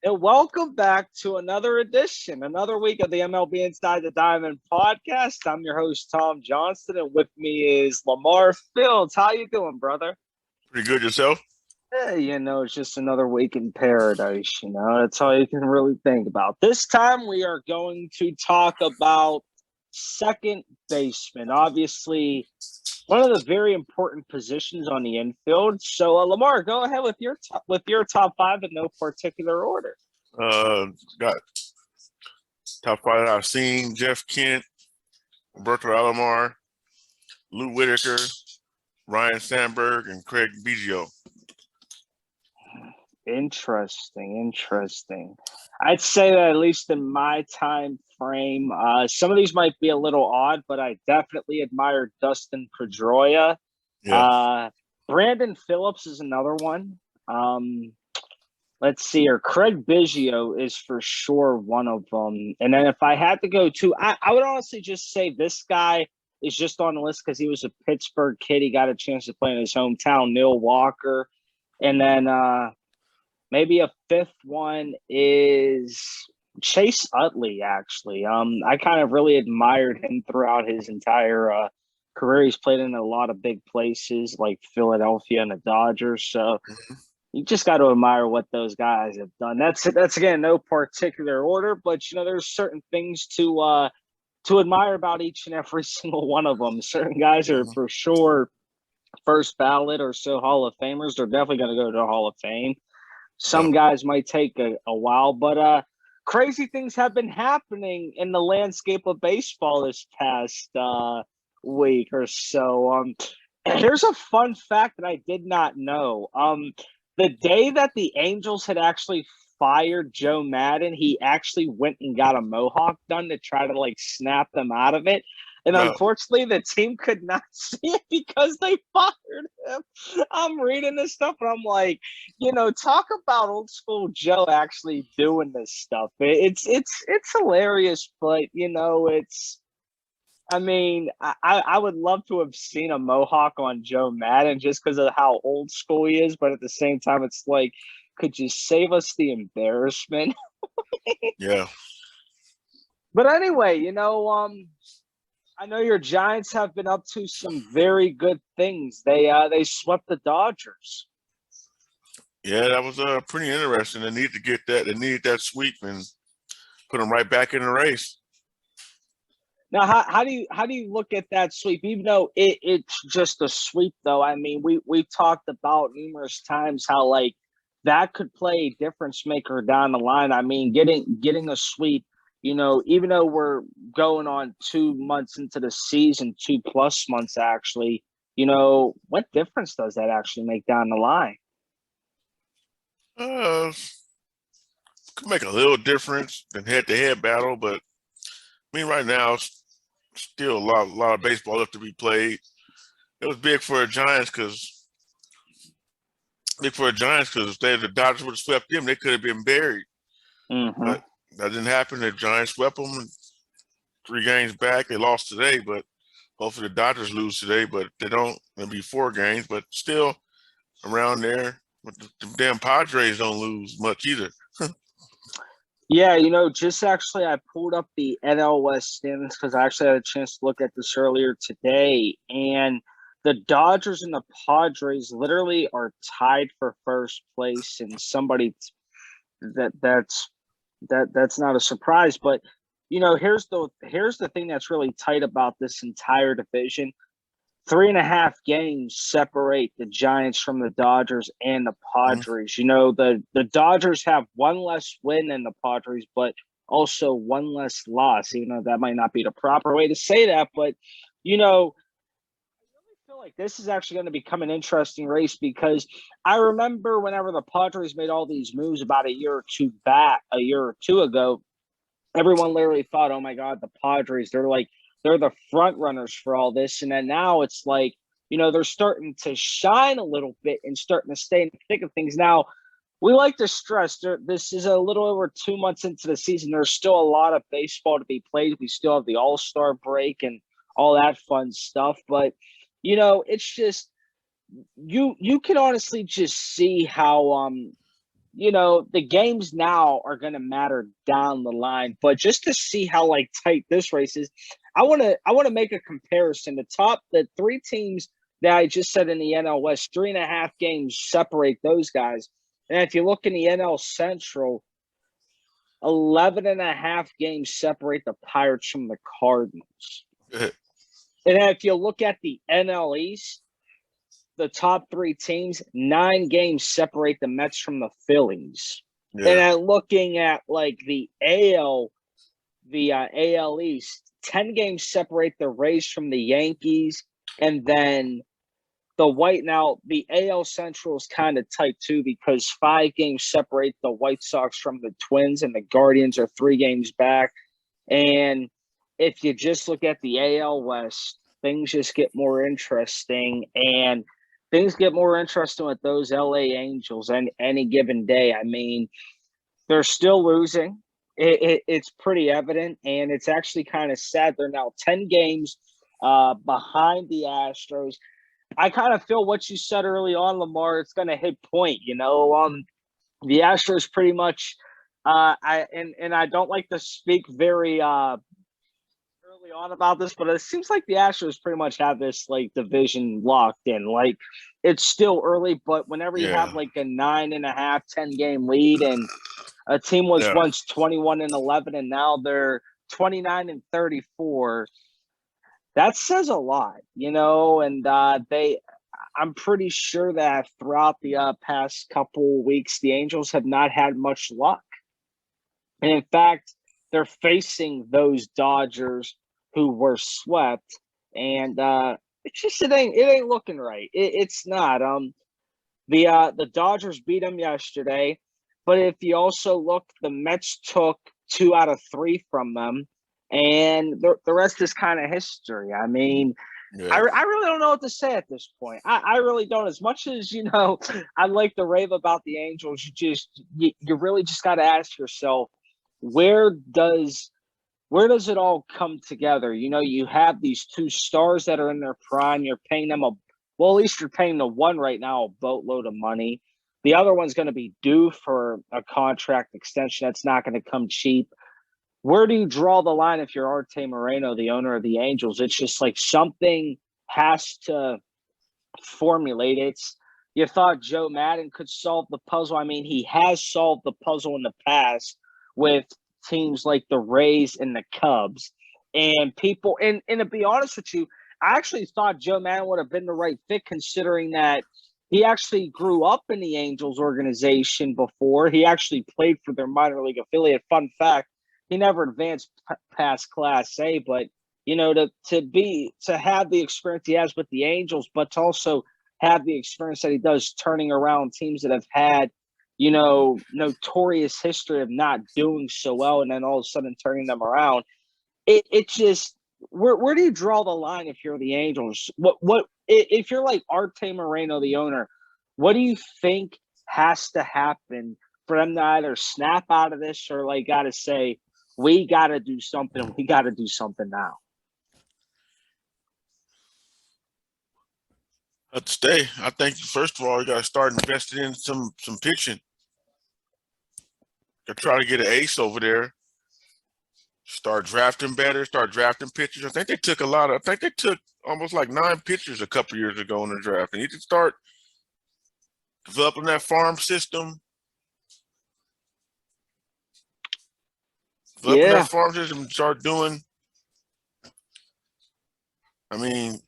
And welcome back to another edition, another week of the MLB Inside the Diamond podcast. I'm your host, Tom Johnston, and with me is LaMarr Fields. How you doing, brother? Pretty good yourself? It's just another week in paradise. That's all you can really think about. This time we are going to talk about second baseman. Obviously, one of the very important positions on the infield. So, LaMarr, go ahead with your top five in no particular order. Got top five I've seen: Jeff Kent, Roberto LaMarr, Lou Whitaker, Ryan Sandberg, and Craig Biggio. Interesting. I'd say that at least in my time frame, some of these might be a little odd, but I definitely admire Dustin Pedroia. Yeah. Brandon Phillips is another one. Let's see here. Craig Biggio is for sure one of them. And then if I had to go to, I would honestly just say this guy is just on the list because he was a Pittsburgh kid. He got a chance to play in his hometown, Neil Walker. And then maybe a fifth one is Chase Utley, actually. I kind of really admired him throughout his entire career. He's played in a lot of big places like Philadelphia and the Dodgers. So you just got to admire what those guys have done. That's again, no particular order, but there's certain things to admire about each and every single one of them. Certain guys are for sure first ballot or so Hall of Famers. They're definitely going to go to the Hall of Fame. Some guys might take a while, but crazy things have been happening in the landscape of baseball this past week or so. Here's a fun fact that I did not know. The day that the Angels had actually fired Joe Madden, he actually went and got a mohawk done to try to snap them out of it. And unfortunately, the team could not see it because they fired him. I'm reading this stuff and I'm like, talk about old school Joe actually doing this stuff. It's hilarious, but I would love to have seen a mohawk on Joe Madden just because of how old school he is. But at the same time, it's like, could you save us the embarrassment? Yeah. But anyway, I know your Giants have been up to some very good things. They swept the Dodgers. Yeah, that was pretty interesting. They need to get that. They needed that sweep and put them right back in the race. Now, how do you look at that sweep? Even though it's just a sweep, though, I mean, we've talked about numerous times how that could play a difference maker down the line. I mean, getting a sweep, even though we're going on 2 months into the season, 2+ months actually, what difference does that actually make down the line? Could make a little difference than head-to-head battle, but I mean, right now, still a lot of baseball left to be played. It was big for the Giants because if the Dodgers would have swept them, they could have been buried. But that didn't happen. The Giants swept them 3 games back. They lost today, but hopefully the Dodgers lose today. But they don't. It'll be 4 games, but still around there. But the damn Padres don't lose much either. Yeah, just actually I pulled up the NL West standings because I actually had a chance to look at this earlier today, and the Dodgers and the Padres literally are tied for first place, and that's not a surprise. But here's the thing that's really tight about this entire division. 3.5 games separate the Giants from the Dodgers and the Padres. The Dodgers have 1 less win than the Padres, but also 1 less loss, even though that might not be the proper way to say that. But, I really feel like this is actually going to become an interesting race because I remember whenever the Padres made all these moves about a year or two ago, everyone literally thought, oh, my God, the Padres, they're the front runners for all this. And then now it's they're starting to shine a little bit and starting to stay in the thick of things. Now, we like to stress this is a little over 2 months into the season. There's still a lot of baseball to be played. We still have the All-Star break and all that fun stuff. But, it's just you can honestly just see how the games now are going to matter down the line, but just to see how like tight this race is, I want to make a comparison. The three teams that I just said in the NL West, 3.5 games separate those guys. And if you look in the NL Central, 11.5 games separate the Pirates from the Cardinals. And if you look at the NL East, the top three teams, 9 games separate the Mets from the Phillies. Yeah. And looking at like the AL East, 10 games separate the Rays from the Yankees, and then the AL Central is kind of tight too because 5 games separate the White Sox from the Twins, and the Guardians are 3 games back. And if you just look at the AL West, things just get more interesting, and things get more interesting with those LA Angels any given day. I mean, they're still losing. It's pretty evident, and it's actually kind of sad. They're now 10 games behind the Astros. I kind of feel what you said early on, LaMarr. It's going to hit point. The Astros pretty much. I don't like to speak very early on about this, but it seems like the Astros pretty much have this like division locked in. Like it's still early, but whenever you have like a 9.5, 10-game lead, and a team was once 21-11, and now they're 29-34. That says a lot, and I'm pretty sure that throughout the past couple weeks, the Angels have not had much luck. And in fact, they're facing those Dodgers who were swept, and it's just it ain't looking right. It's not. The Dodgers beat them yesterday, but if you also look, the Mets took 2 out of 3 from them. And the rest is kind of history. I mean, I really don't know what to say at this point. I really don't. As much as, I like to rave about the Angels, you really just got to ask yourself, where does it all come together? You have these 2 stars that are in their prime. You're paying them at least you're paying the one right now a boatload of money. The other one's going to be due for a contract extension that's not going to come cheap. Where do you draw the line if you're Arte Moreno, the owner of the Angels? It's just like something has to formulate. You thought Joe Madden could solve the puzzle. I mean, he has solved the puzzle in the past with teams like the Rays and the Cubs. And to be honest with you, I actually thought Joe Madden would have been the right fit, considering that he actually grew up in the Angels organization before. He actually played for their minor league affiliate. Fun fact. He never advanced past Class A, but to have the experience he has with the Angels, but to also have the experience that he does turning around teams that have had, notorious history of not doing so well, and then all of a sudden turning them around. It just where do you draw the line if you're the Angels? What if you're like Arte Moreno, the owner? What do you think has to happen for them to either snap out of this or like got to say, we got to do something. We got to do something now. I'd stay. I think first of all, you got to start investing in some pitching. You try to get an ace over there. Start drafting better. Start drafting pitchers. I think they took almost like 9 pitchers a couple years ago in the draft. And you can start developing that farm system. That farm system and start doing. I mean,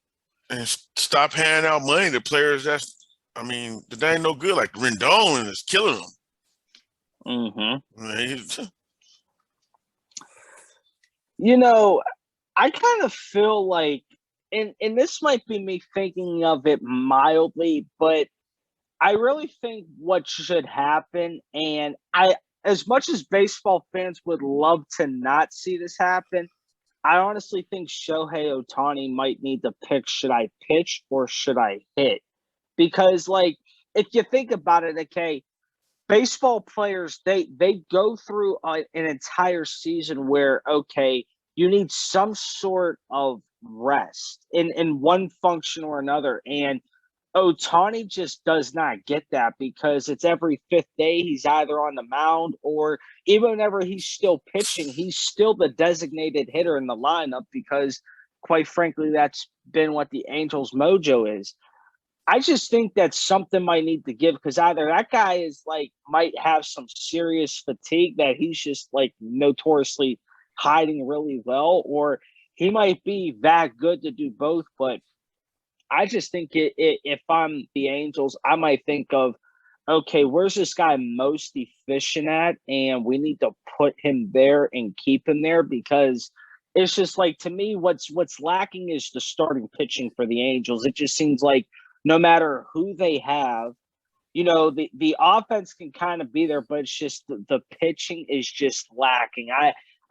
and stop handing out money to players that ain't no good. Like Rendon is killing them. Mm-hmm. I kind of feel like, and this might be me thinking of it mildly, but I really think what should happen, and as much as baseball fans would love to not see this happen, I honestly think Shohei Ohtani might need to pick, should I pitch or should I hit? Because, like, if you think about it, okay, baseball players, they go through an entire season where, okay, you need some sort of rest in one function or another. And Ohtani just does not get that because it's every fifth day he's either on the mound or even whenever he's still pitching, he's still the designated hitter in the lineup because, quite frankly, that's been what the Angels' mojo is. I just think that something might need to give because either that guy is like might have some serious fatigue that he's just like notoriously hiding really well, or he might be that good to do both. But I just think if I'm the Angels, I might think of, okay, where's this guy most efficient at? And we need to put him there and keep him there because it's just like, to me, what's lacking is the starting pitching for the Angels. It just seems like no matter who they have, the offense can kind of be there, but it's just the pitching is just lacking.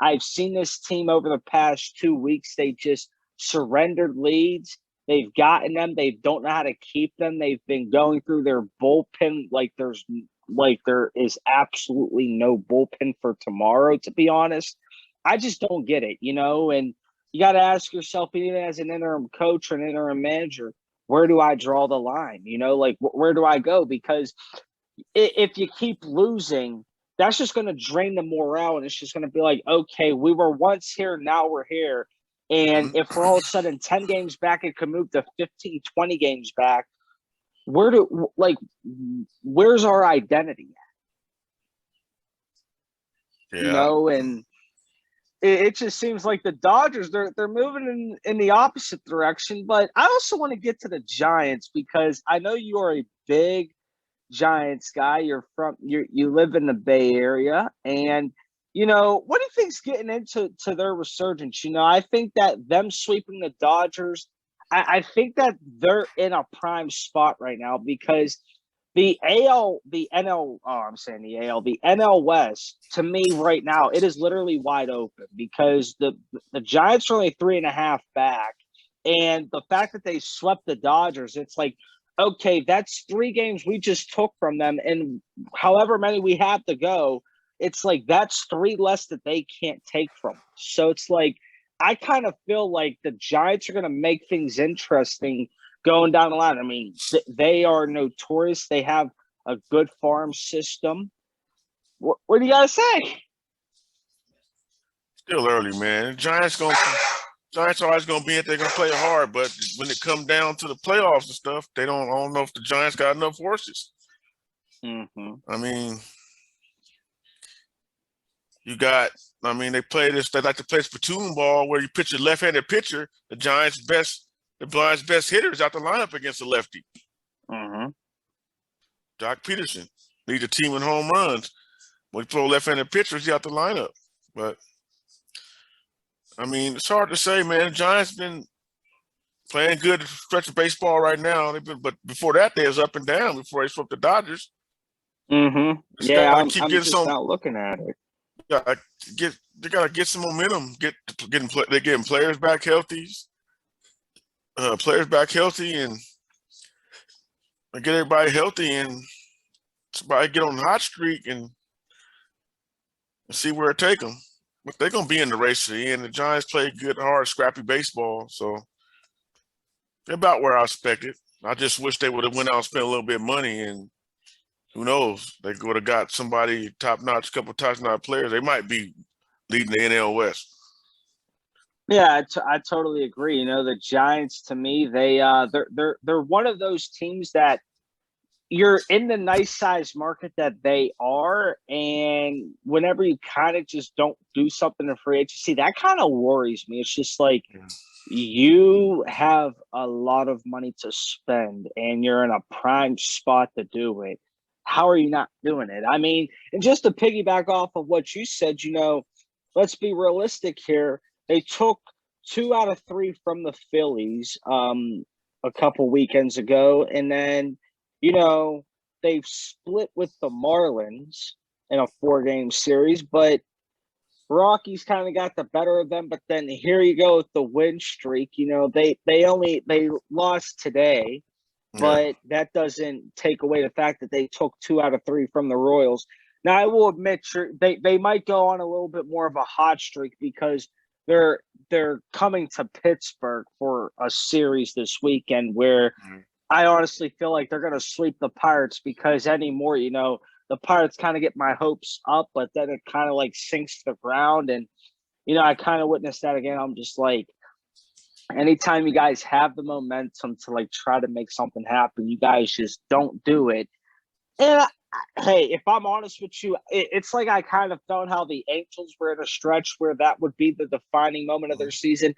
I've seen this team over the past 2 weeks. They just surrendered leads. They've gotten them. They don't know how to keep them. They've been going through their bullpen like there is absolutely no bullpen for tomorrow, to be honest. I just don't get it, and you got to ask yourself, even as an interim coach or an interim manager, where do I draw the line? Where do I go? Because if you keep losing, that's just going to drain the morale. And it's just going to be like, okay, we were once here, now we're here. And if we're all of a sudden 10 games back, it could move to 15, 20 games back. Where's our identity at? Yeah. And it just seems like the Dodgers, they're moving in the opposite direction. But I also want to get to the Giants because I know you are a big Giants guy. You live in the Bay Area, and what do you think's getting into their resurgence? I think that them sweeping the Dodgers, I think that they're in a prime spot right now because the NL West, to me right now, it is literally wide open because the Giants are only 3.5 back. And the fact that they swept the Dodgers, it's like, okay, that's 3 games we just took from them. And however many we have to go, it's like that's 3 less that they can't take from us. So it's like I kind of feel like the Giants are going to make things interesting going down the line. I mean, they are notorious. They have a good farm system. What do you got to say? Still early, man. Giants always gonna be it. They're gonna play hard, but when it come down to the playoffs and stuff, I don't know if the Giants got enough horses. Mm-hmm. I mean, they like to play spittoon ball where you pitch a left-handed pitcher. The Giants' best hitter is out the lineup against the lefty. Mm-hmm. Jock Peterson leads the team in home runs. When you throw left-handed pitcher, he's out the lineup. But I mean, it's hard to say, man. The Giants been playing good stretch of baseball right now. But before that, they was up and down before they swept the Dodgers. Mm-hmm. Yeah, I'm just not looking at it. They gotta get some momentum. They're getting players back healthy. And get everybody healthy and somebody get on the hot streak and see where it take them. But they're gonna be in the race to the end. The Giants play good, hard, scrappy baseball, so they're about where I expected. I just wish they would have went out and spent a little bit of money, and who knows? They would have got somebody couple top-notch players. They might be leading the NL West. Yeah, I totally agree. The Giants, to me, they're one of those teams that you're in the nice size market that they are, and whenever you kind of just don't do something in free agency, that kind of worries me. It's just like you have a lot of money to spend, and you're in a prime spot to do it. How are you not doing it? I mean, and just to piggyback off of what you said, let's be realistic here. They took 2 out of 3 from the Phillies a couple weekends ago, and then they've split with the Marlins in a 4-game series, but Rockies kind of got the better of them. But then here you go with the win streak. They lost today, but that doesn't take away the fact that they took 2 out of 3 from the Royals. Now, I will admit they might go on a little bit more of a hot streak because they're coming to Pittsburgh for a series this weekend where I honestly feel like they're going to sweep the Pirates because anymore, the Pirates kind of get my hopes up, but then it kind of like sinks to the ground. And, I kind of witnessed that again. I'm just like, anytime you guys have the momentum to like try to make something happen, you guys just don't do it. And hey, if I'm honest with you, it's like I kind of felt how the Angels were in a stretch where that would be the defining moment of their season.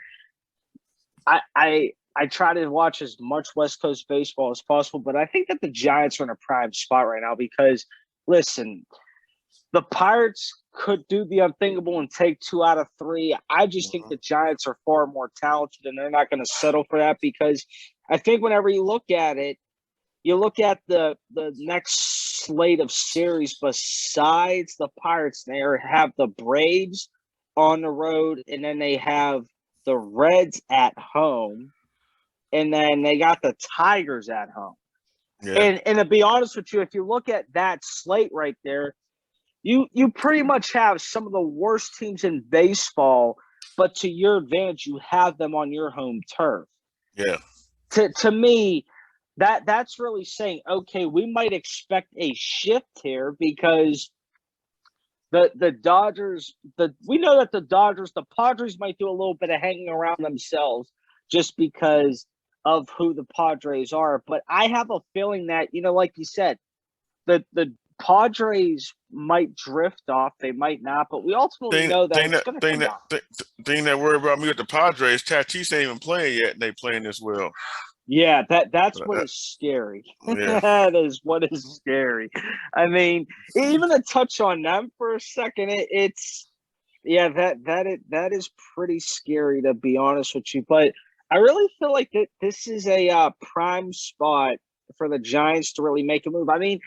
I try to watch as much West Coast baseball as possible, but I think that the Giants are in a prime spot right now because, listen, the Pirates could do the unthinkable and take 2 out of 3. I just think the Giants are far more talented, and they're not going to settle for that because I think whenever you look at it, you look at the next slate of series besides the Pirates, they have the Braves on the road, and then they have the Reds at home, and then they got the Tigers at home. Yeah. And to be honest with you, if you look at that slate right there, you pretty much have some of the worst teams in baseball, but to your advantage, you have them on your home turf. Yeah. To me, that's really saying, okay, we might expect a shift here because the Dodgers, we know that the Padres might do a little bit of hanging around themselves just because of who the Padres are. But I have a feeling that, like you said, the Padres might drift off. They might not, but we ultimately know that it's going to come down. Thing that worry about me with the Padres, Tatis ain't even playing yet, and they playing this well. Yeah, that's what is scary. Yeah. That is what is scary. I mean, even to touch on them for a second, that is pretty scary, to be honest with you. But I really feel like that this is a prime spot for the Giants to really make a move. I mean,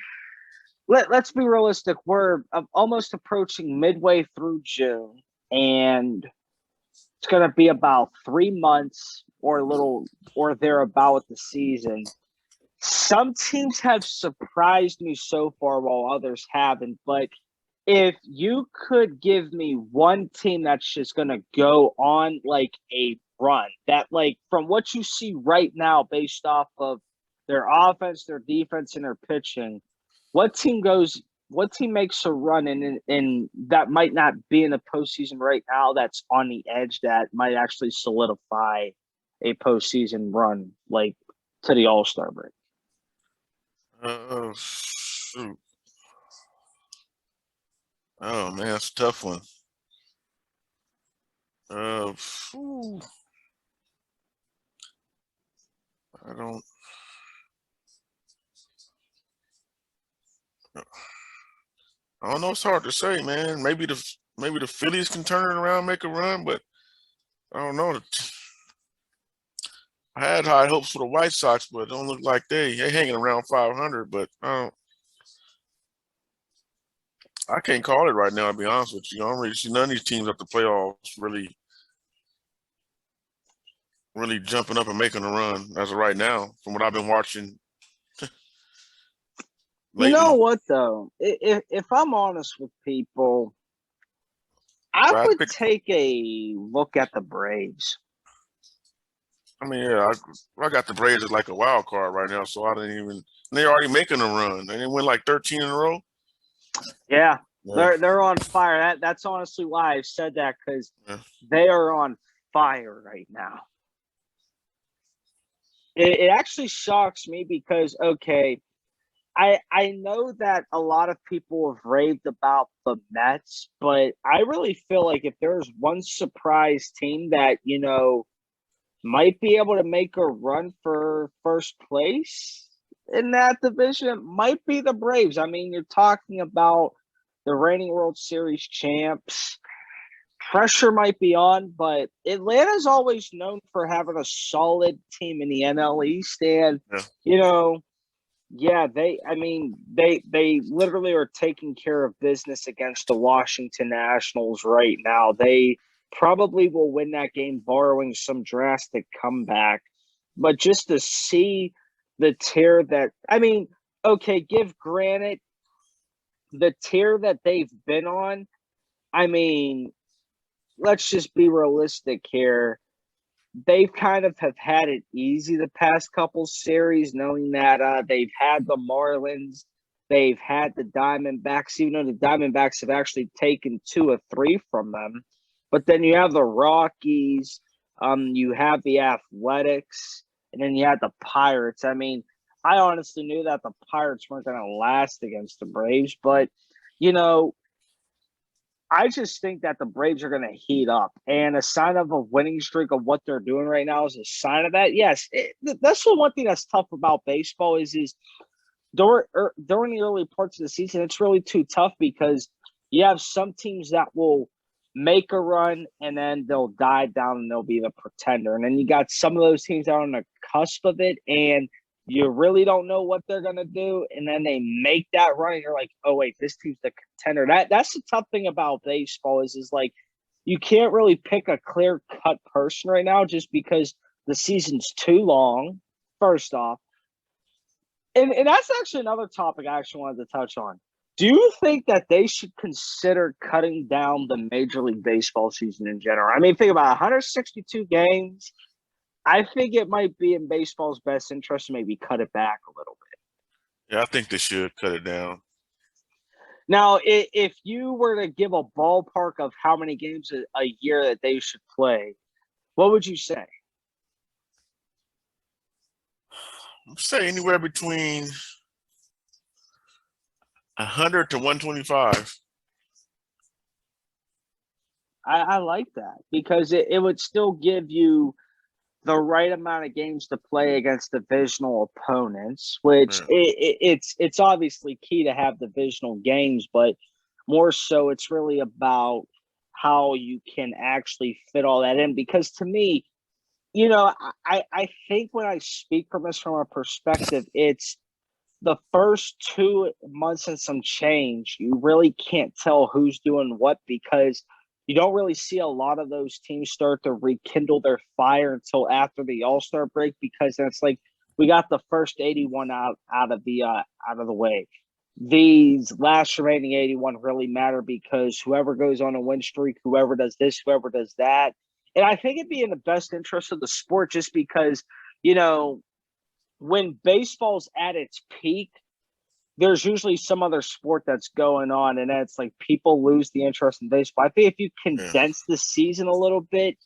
let's be realistic. We're almost approaching midway through June, and it's going to be about 3 months or thereabout with the season. Some teams have surprised me so far while others haven't. But if you could give me one team that's just going to go on like a run, that like from what you see right now based off of their offense, their defense, and their pitching, what team makes a run and that might not be in the postseason right now that's on the edge that might actually solidify a postseason run like to the All-Star break? Shoot. Oh man, that's a tough one. I don't know. It's hard to say, man. Maybe the Phillies can turn it around, make a run, but I don't know. I had high hopes for the White Sox, but it don't look like they hanging around 500. But I can't call it right now, to be honest with you. I don't really see none of these teams at the playoffs really jumping up and making a run as of right now, from what I've been watching. You know what, though? If I'm honest with people, I would take a look at the Braves. I mean, yeah, I got the Braves as like a wild card right now, so I didn't even. They're already making a run. They didn't win like 13 in a row. Yeah. They're on fire. That's honestly why I've said that, because they are on fire right now. It actually shocks me because, okay, I know that a lot of people have raved about the Mets, but I really feel like if there's one surprise team that, might be able to make a run for first place in that division, it might be the Braves. I mean, you're talking about the reigning World Series champs. Pressure might be on, but Atlanta's always known for having a solid team in the NL East. And, they literally are taking care of business against the Washington Nationals right now. They probably will win that game, borrowing some drastic comeback. But just to see the tear that – give granted the tear that they've been on, let's just be realistic here. they've kind of have had it easy the past couple series, knowing that they've had the Marlins, they've had the Diamondbacks, even though the Diamondbacks have actually taken 2 or 3 from them. But then you have the Rockies, you have the Athletics, and then you have the Pirates. I mean, I honestly knew that the Pirates weren't going to last against the Braves, but you know, I just think that the Braves are going to heat up, and a sign of a winning streak of what they're doing right now is a sign of that. Yes, that's the one thing that's tough about baseball is during the early parts of the season, it's really too tough because you have some teams that will make a run and then they'll die down and they'll be the pretender, and then you got some of those teams that are on the cusp of it, and you really don't know what they're going to do, and then they make that run, and you're like, oh, wait, this team's the contender. That's the tough thing about baseball is like you can't really pick a clear-cut person right now just because the season's too long, first off. And that's actually another topic I actually wanted to touch on. Do you think that they should consider cutting down the Major League Baseball season in general? I mean, think about 162 games. I think it might be in baseball's best interest to maybe cut it back a little bit. Yeah, I think they should cut it down. Now, if you were to give a ballpark of how many games a year that they should play, what would you say? I'd say anywhere between 100 to 125. I like that because it would still give you the right amount of games to play against divisional opponents, which it's obviously key to have divisional games, but more so it's really about how you can actually fit all that in. Because to me, I think when I speak from this from a perspective, it's the first 2 months and some change, you really can't tell who's doing what because you don't really see a lot of those teams start to rekindle their fire until after the All-Star break because it's like we got the first 81 out of the way. These last remaining 81 really matter because whoever goes on a win streak, whoever does this, whoever does that. And I think it'd be in the best interest of the sport just because, when baseball's at its peak, there's usually some other sport that's going on, and it's like people lose the interest in baseball. I think if you condense the season a little bit,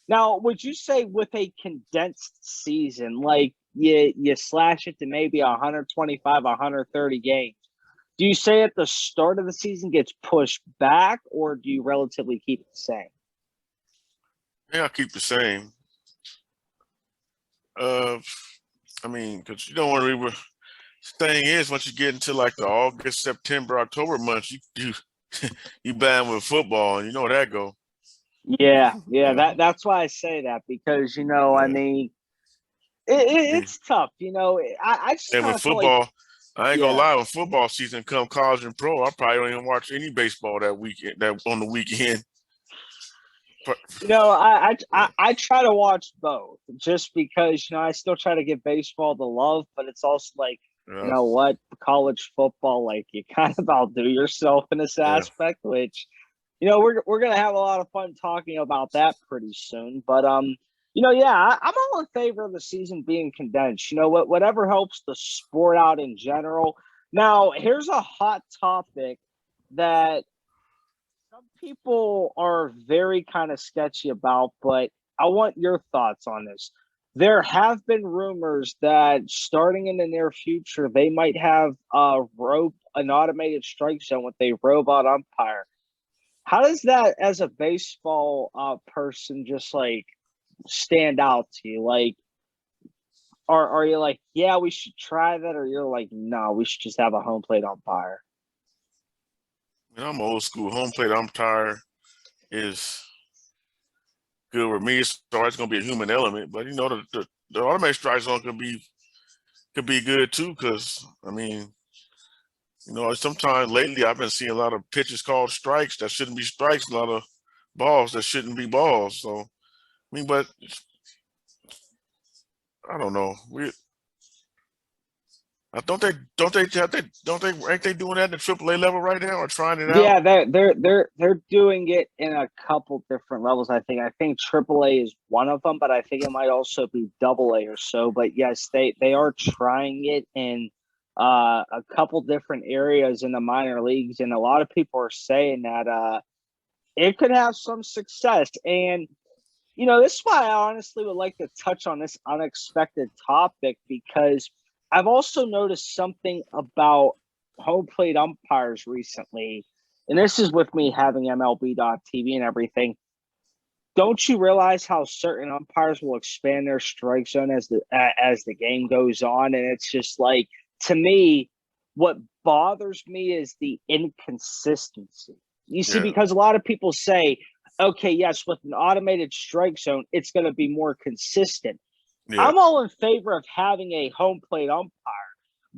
now would you say with a condensed season, like you slash it to maybe 125, 130 games, do you say at the start of the season gets pushed back, or do you relatively keep it the same? Yeah, I'll keep the same. I mean, because you don't want to thing is, once you get into like the August, September, October months, you bad with football, and you know where that go. Yeah. That's why I say that because I mean, it's tough. I just and kind with of feel like football, I ain't gonna lie. When football season come, college and pro, I probably don't even watch any baseball that weekend. That on the weekend. I try to watch both just because I still try to give baseball the love, but it's also like what college football, like you kind of outdo yourself in this aspect, which we're gonna have a lot of fun talking about that pretty soon. But I'm all in favor of the season being condensed. Whatever helps the sport out in general. Now, here's a hot topic that some people are very kind of sketchy about, but I want your thoughts on this. There have been rumors that starting in the near future, they might have an automated strike zone with a robot umpire. How does that, as a baseball person, just like stand out to you? Like, are you like, yeah, we should try that, or you're like, no, we should just have a home plate umpire? I'm old school. Home plate umpire is good with me. It's always going to be a human element, but the automatic strike zone could be good too. Because I mean, sometimes lately I've been seeing a lot of pitches called strikes that shouldn't be strikes, a lot of balls that shouldn't be balls. So I mean, but I don't know. Ain't they doing that at the AAA level right now or trying it out? Yeah, they're doing it in a couple different levels. I think AAA is one of them, but I think it might also be AA or so. But yes, they are trying it in a couple different areas in the minor leagues, and a lot of people are saying that it could have some success. And this is why I honestly would like to touch on this unexpected topic, because I've also noticed something about home plate umpires recently, and this is with me having MLB.TV and everything. Don't you realize how certain umpires will expand their strike zone as the game goes on? And it's just like, to me, what bothers me is the inconsistency. You see, Yeah, because a lot of people say, okay, yes, with an automated strike zone, it's going to be more consistent. yeah, I'm all in favor of having a home plate umpire,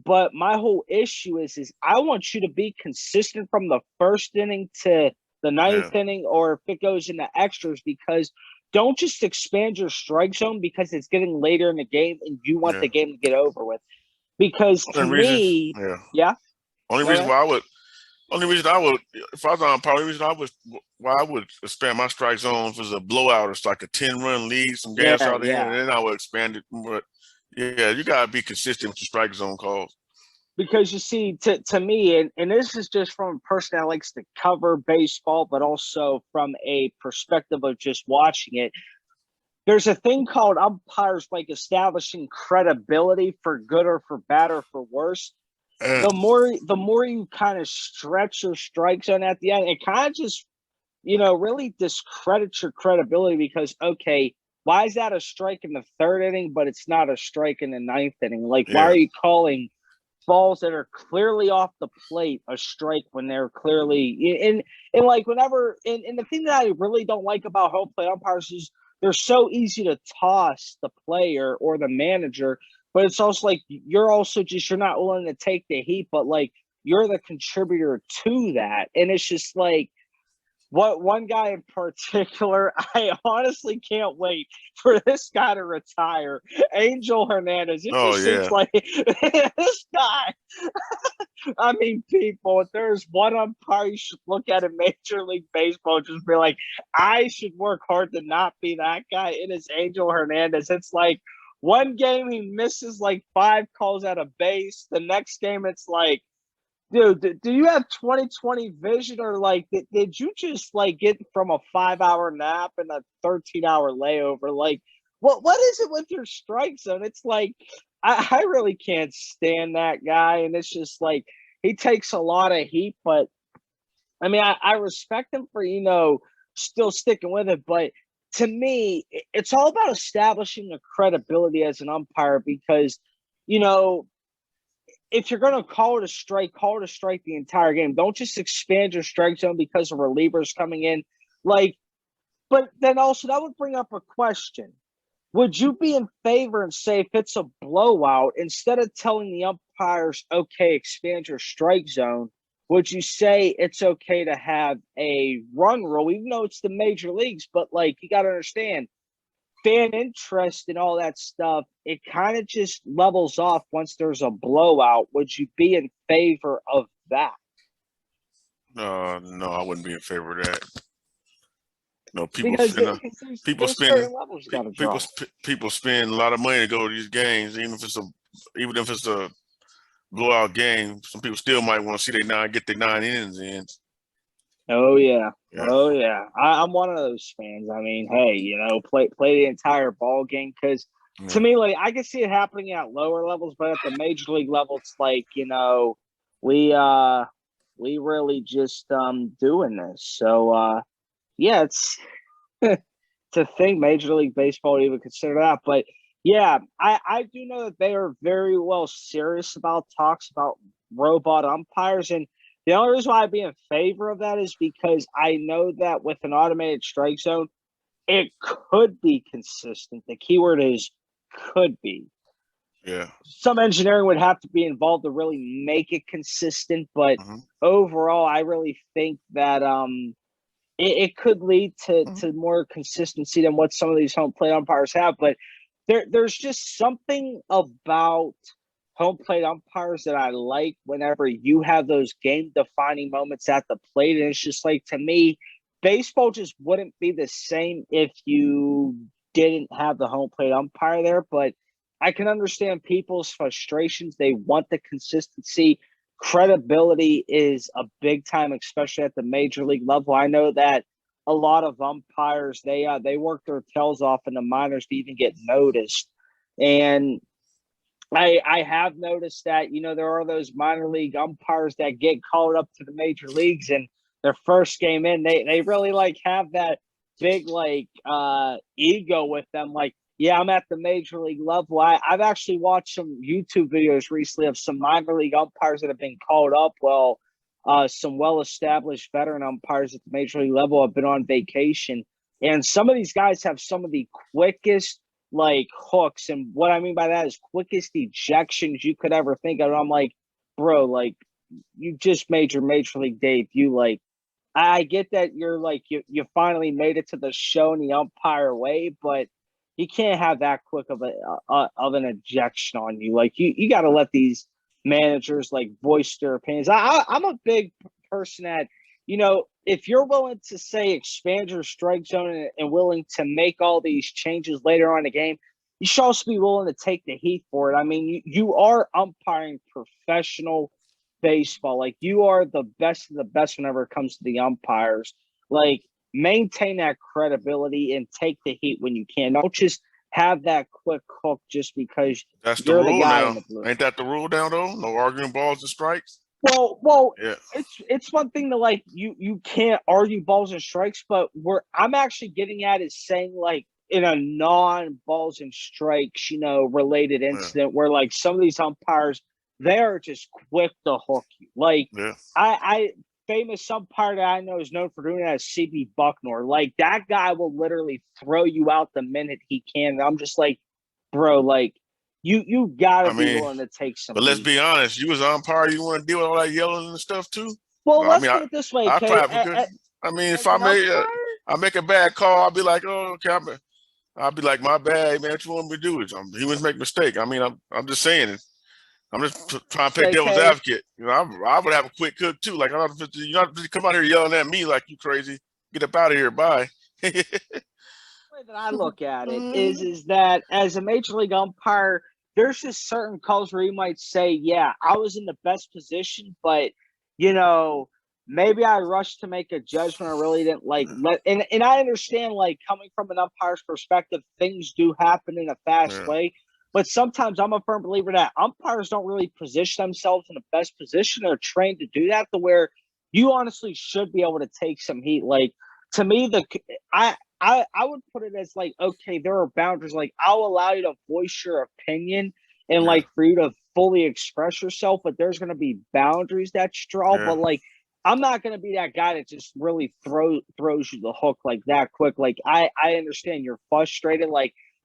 but my whole issue is I want you to be consistent from the first inning to the yeah, ninth inning, or if it goes into extras, because don't just expand your strike zone because it's getting later in the game and you want yeah. the game to get over with. Because to Only reason, me, yeah. yeah, Only go reason ahead. why I would, only reason I would, if I was on, probably reason I would, why I would expand my strike zone if it was a blowout or it's like a 10-run lead, some games Yeah, started in, and yeah. then I would expand it. But yeah, you gotta be consistent with your strike zone calls. Because you see, to me, and this is just from a person that likes to cover baseball, but also from a perspective of just watching it. There's a thing called umpires like establishing credibility, for good or for bad or for worse. Uh, The more you kind of stretch your strike zone at the end, it kind of just really discredits your credibility, because okay, why is that a strike in the third inning, but it's not a strike in the ninth inning? Like, why yeah, are you calling balls that are clearly off the plate a strike when they're clearly and like whenever and the thing that I really don't like about home plate umpires is they're so easy to toss the player or the manager, but it's also like you're not willing to take the heat, but like you're the contributor to that. And it's just like, what one guy in particular, I honestly can't wait for this guy to retire. Angel Hernandez. It oh just seems yeah, like this guy. I mean, people, if there's one umpire you should look at in Major League Baseball, just be like, I should work hard to not be that guy. It is Angel Hernandez. It's like one game he misses like 5 calls out of base. The next game, it's like, dude, do you have 20/20 vision, or like did you just like get from a 5 hour nap and a 13 hour layover? Like, what is it with your strike zone? It's like I really can't stand that guy, and it's just like he takes a lot of heat, but I mean I respect him for still sticking with it, but to me it's all about establishing a credibility as an umpire, because you know if you're going to call it a strike the entire game. Don't just expand your strike zone because of relievers coming in. Like, but then also that would bring up a question. Would you be in favor and say if it's a blowout, instead of telling the umpires, okay, expand your strike zone, would you say it's okay to have a run rule, even though it's the major leagues? But like, you got to understand, fan interest and all that stuff, it kind of just levels off once there's a blowout. Would you be in favor of that? no, I wouldn't be in favor of that. No, Because people there's spend, certain levels you got to draw. people spend a lot of money to go to these games, even if it's a blowout game. Some people still might want to see get their 9 innings in. Oh yeah, Yeah, oh yeah. I'm one of those fans. I mean, hey, play the entire ball game, because to yeah. me, like I can see it happening at lower levels, but at the major league level, it's like we we really just doing this. So yeah, it's to think Major League Baseball would even consider that. But yeah, I do know that they are very well serious about talks about robot umpires. And the only reason why I'd be in favor of that is because I know that with an automated strike zone, it could be consistent. The keyword is could be. Yeah. Some engineering would have to be involved to really make it consistent, but Hmm. overall, I really think that it could lead Hmm. to more consistency than what some of these home plate umpires have. But there's just something about home plate umpires that I like whenever you have those game defining moments at the plate. And it's just like, to me, baseball just wouldn't be the same if you didn't have the home plate umpire there. But I can understand people's frustrations. They want the consistency. Credibility is a big time, especially at the major league level. I know that a lot of umpires, they work their tails off in the minors to even get noticed. And I have noticed that, there are those minor league umpires that get called up to the major leagues, and their first game in, they really like have that big ego with them. Like, yeah, I'm at the major league level. I've actually watched some YouTube videos recently of some minor league umpires that have been called up. Well, some well-established veteran umpires at the major league level have been on vacation, and some of these guys have some of the quickest hooks, and what I mean by that is quickest ejections you could ever think of. I'm like, bro, you just made your major league debut. I get that you're you finally made it to the show in the umpire way, but you can't have that quick of an ejection on you. You got to let these managers voice their opinions. I'm a big person that, if you're willing to say expand your strike zone and willing to make all these changes later on in the game, you should also be willing to take the heat for it. I mean, you are umpiring professional baseball. You are the best of the best whenever it comes to the umpires. Maintain that credibility and take the heat when you can. Don't just have that quick hook just because That's you're the rule the guy now. in the blue. Ain't that the rule now, though? No arguing balls and strikes? Well, yeah. It's one thing to you can't argue balls and strikes, but I'm actually getting at is saying in a non-balls and strikes, related incident where some of these umpires, they're just quick to hook you. I famous umpire that I know is known for doing that is CB Bucknor. That guy will literally throw you out the minute he can. And I'm just bro, you gotta be willing to take some. But let's be honest, you as an umpire, you want to deal with all that yelling and stuff too. Well, let's put it this way, Kay. If I make a bad call, I'll be like, oh, okay, I'll be like, my bad, man. What you want me to do? Humans make mistake. I mean, I'm just saying it. I'm just trying to play devil's advocate. I would have a quick cook too. You're not come out here yelling at me like you crazy. Get up out of here. Bye. The way that I look at it is that as a major league umpire, there's just certain calls where you might say, yeah, I was in the best position, but maybe I rushed to make a judgment. I really didn't and I understand coming from an umpire's perspective, things do happen in a fast way. But sometimes I'm a firm believer that umpires don't really position themselves in the best position. They're trained to do that, to where you honestly should be able to take some heat. To me, I would put it as okay, there are boundaries. I'll allow you to voice your opinion and for you to fully express yourself, but there's going to be boundaries that you draw. Yeah. But I'm not going to be that guy that just really throws you the hook that quick. I understand you're frustrated.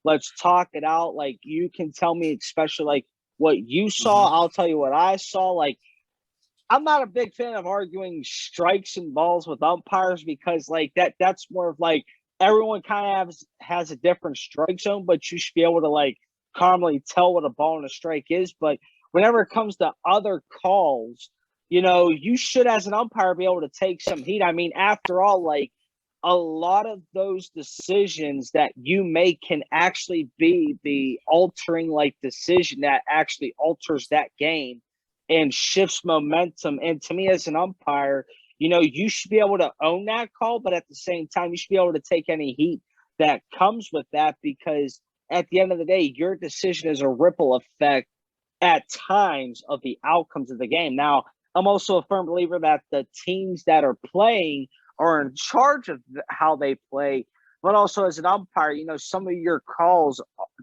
Let's talk it out. You can tell me, especially what you saw. I'll tell you what I saw. I'm not a big fan of arguing strikes and balls with umpires because that's more of everyone kind of has a different strike zone, but you should be able to calmly tell what a ball and a strike is. But whenever it comes to other calls, you should, as an umpire, be able to take some heat. I mean, after all, a lot of those decisions that you make can actually be the altering decision that actually alters that game and shifts momentum. And to me, as an umpire, you should be able to own that call, but at the same time, you should be able to take any heat that comes with that, because at the end of the day, your decision is a ripple effect at times of the outcomes of the game. Now, I'm also a firm believer that the teams that are playing are in charge of how they play, but also as an umpire, some of your calls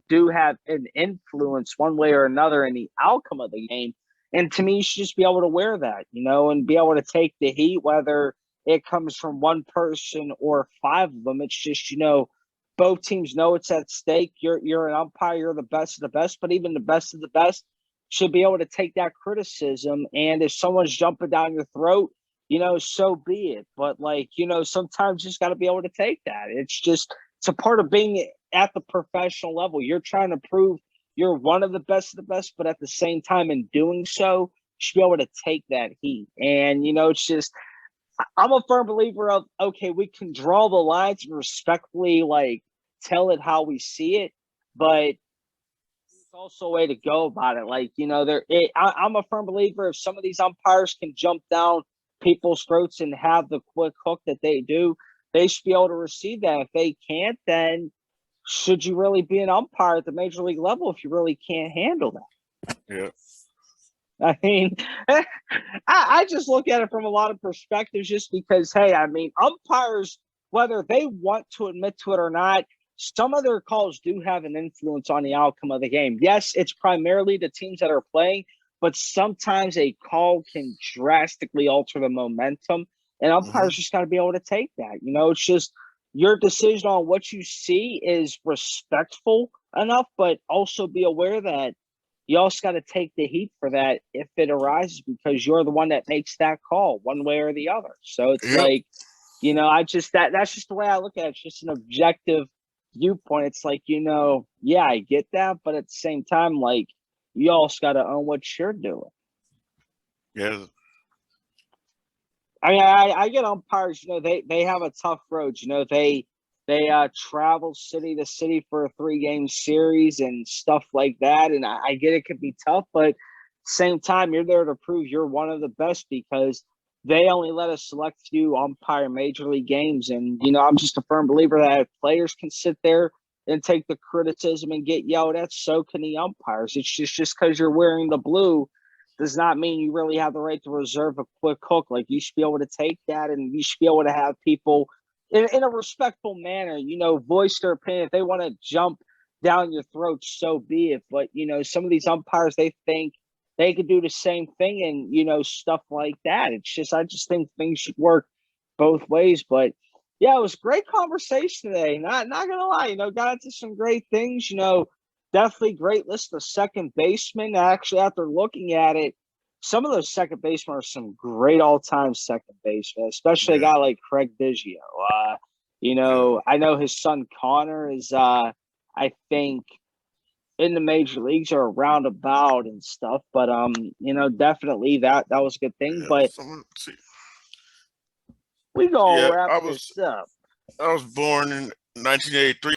do have an influence one way or another in the outcome of the game. And to me, you should just be able to wear that, and be able to take the heat, whether it comes from one person or five of them. It's just, both teams know it's at stake. You're an umpire, you're the best of the best, but even the best of the best should be able to take that criticism. And if someone's jumping down your throat, so be it. But sometimes you just got to be able to take that. It's a part of being at the professional level. You're trying to prove you're one of the best, but at the same time, in doing so, you should be able to take that heat. And, it's just, I'm a firm believer of, okay, we can draw the lines and respectfully, tell it how we see it, but there's also a way to go about it. I'm a firm believer if some of these umpires can jump down people's throats and have the quick hook that they do, they should be able to receive that. If they can't, then should you really be an umpire at the major league level if you really can't handle that? Yeah. I mean, I just look at it from a lot of perspectives just because, hey, I mean, umpires, whether they want to admit to it or not, some of their calls do have an influence on the outcome of the game. Yes, it's primarily the teams that are playing, but sometimes a call can drastically alter the momentum, and umpires just got to be able to take that. It's just your decision on what you see is respectful enough, but also be aware that you also got to take the heat for that if it arises because you're the one that makes that call one way or the other. So it's that's just the way I look at it. It's just an objective viewpoint. It's I get that, but at the same time, you also got to own what you're doing. Yeah. I mean, I get umpires, they have a tough road. They travel city to city for a 3-game series and stuff like that. And I get it can be tough, but at the same time, you're there to prove you're one of the best because they only let us select few umpire major league games. And, I'm just a firm believer that if players can sit there and take the criticism and get yelled at, so can the umpires. It's just because you're wearing the blue does not mean you really have the right to reserve a quick hook. You should be able to take that, and you should be able to have people in a respectful manner, voice their opinion. If they want to jump down your throat, so be it. But, some of these umpires, they think they could do the same thing and, stuff like that. I just think things should work both ways. But, yeah, it was a great conversation today. Not going to lie, got into some great things, definitely great list of second basemen. Actually, after looking at it, some of those second basemen are some great all-time second basemen, especially a guy like Craig Biggio. I know his son Connor is, I think, in the major leagues or around about and stuff. But definitely that was a good thing. Yeah, but we gonna wrap I this up. was born in 1983.